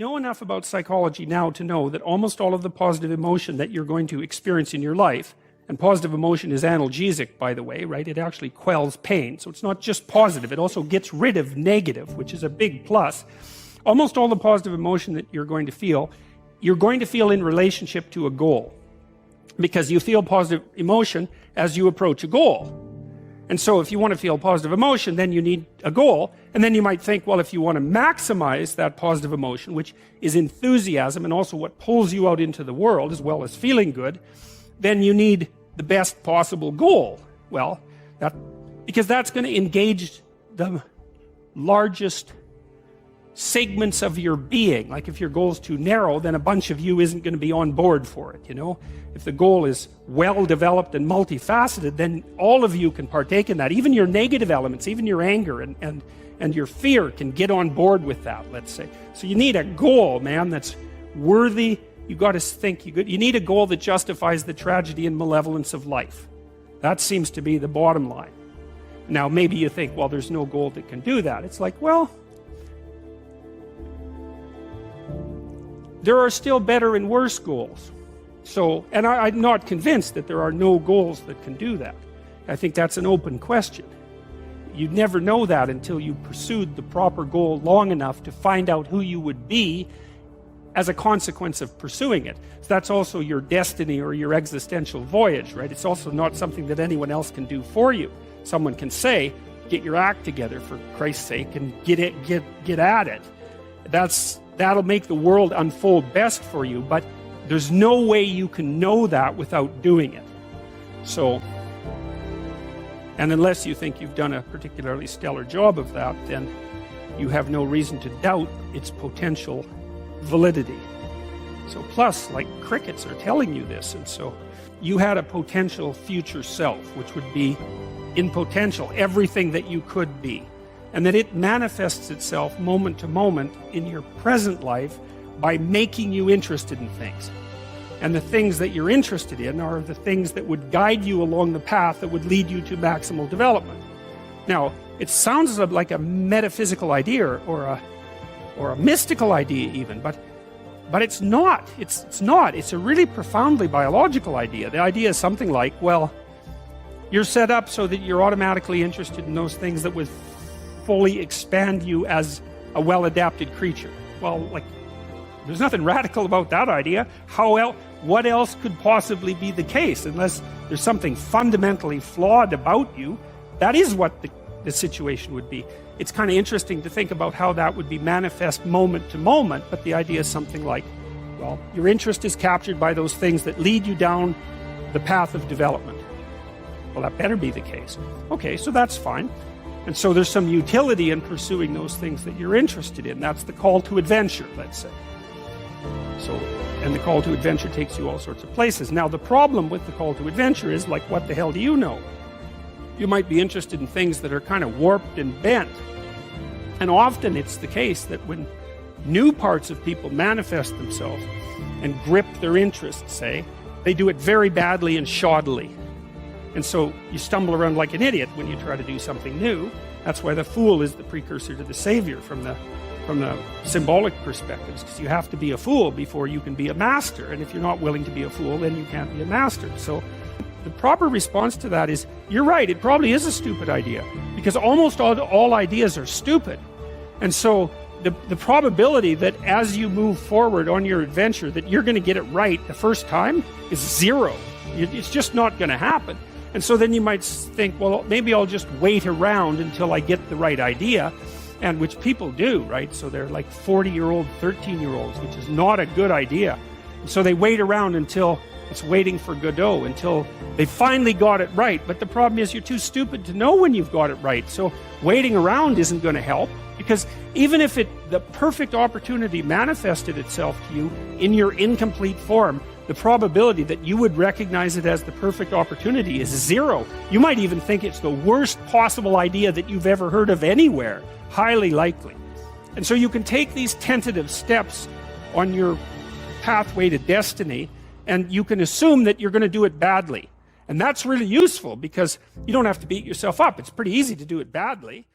know enough about psychology now to know that almost all of the positive emotion that you're going to experience in your life, and positive emotion is analgesic, by the way, right? It actually quells pain. So it's not just positive, it also gets rid of negative, which is a big plus. Almost all the positive emotion that you're going to feel in relationship to a goal. Because you feel positive emotion as you approach a goal. And so if you want to feel positive emotion, then you need a goal. And then you might think, well, if you want to maximize that positive emotion, which is enthusiasm and also what pulls you out into the world as well as feeling good, then you need the best possible goal. Well, because that's going to engage the largest segments of your being. Like if your goal is too narrow, then a bunch of you isn't going to be on board for it, you know? If the goal is well developed and multifaceted, then all of you can partake in that. Even your negative elements, even your anger and your fear can get on board with that, let's say. So you need a goal, man, that's worthy. You got to think, you need a goal that justifies the tragedy and malevolence of life. That seems to be the bottom line. Now maybe you think, well, there's no goal that can do that. It's like, well, there are still better and worse goals. So, and I'm not convinced that there are no goals that can do that. I think that's an open question. You'd never know that until you pursued the proper goal long enough to find out who you would be as a consequence of pursuing it. So that's also your destiny or your existential voyage, right? It's also not something that anyone else can do for you. Someone can say, get your act together for Christ's sake and get at it. That'll make the world unfold best for you, but there's no way you can know that without doing it. So, and unless you think you've done a particularly stellar job of that, then you have no reason to doubt its potential validity. So plus, like crickets are telling you this, and so you had a potential future self, which would be in potential everything that you could be. And that it manifests itself moment to moment in your present life by making you interested in things. And the things that you're interested in are the things that would guide you along the path that would lead you to maximal development. Now, it sounds like a metaphysical idea or a mystical idea even, but it's not. It's not. It's a really profoundly biological idea. The idea is something like, well, you're set up so that you're automatically interested in those things that would fully expand you as a well-adapted creature. Well, like, there's nothing radical about that idea. What else could possibly be the case? Unless there's something fundamentally flawed about you, that is what the situation would be. It's kind of interesting to think about how that would be manifest moment to moment, but the idea is something like, well, your interest is captured by those things that lead you down the path of development. Well, that better be the case. Okay, so that's fine. And so there's some utility in pursuing those things that you're interested in. That's the call to adventure, let's say. So, and the call to adventure takes you all sorts of places. Now, the problem with the call to adventure is, like, what the hell do you know? You might be interested in things that are kind of warped and bent. And often it's the case that when new parts of people manifest themselves and grip their interests, say, they do it very badly and shoddily. And so you stumble around like an idiot when you try to do something new. That's why the fool is the precursor to the savior from the symbolic perspectives, because you have to be a fool before you can be a master. And if you're not willing to be a fool, then you can't be a master. So the proper response to that is, you're right, it probably is a stupid idea, because almost all ideas are stupid. And so the probability that as you move forward on your adventure that you're going to get it right the first time is zero. It's just not going to happen. And so then you might think, well, maybe I'll just wait around until I get the right idea, and which people do, right? So they're like 40-year-old, 13-year-olds, which is not a good idea. And so they wait around until it's waiting for Godot, until they finally got it right. But the problem is you're too stupid to know when you've got it right. So waiting around isn't going to help, because even if the perfect opportunity manifested itself to you in your incomplete form, the probability that you would recognize it as the perfect opportunity is zero. You might even think it's the worst possible idea that you've ever heard of anywhere. Highly likely. And so you can take these tentative steps on your pathway to destiny, and you can assume that you're going to do it badly. And that's really useful, because you don't have to beat yourself up. It's pretty easy to do it badly.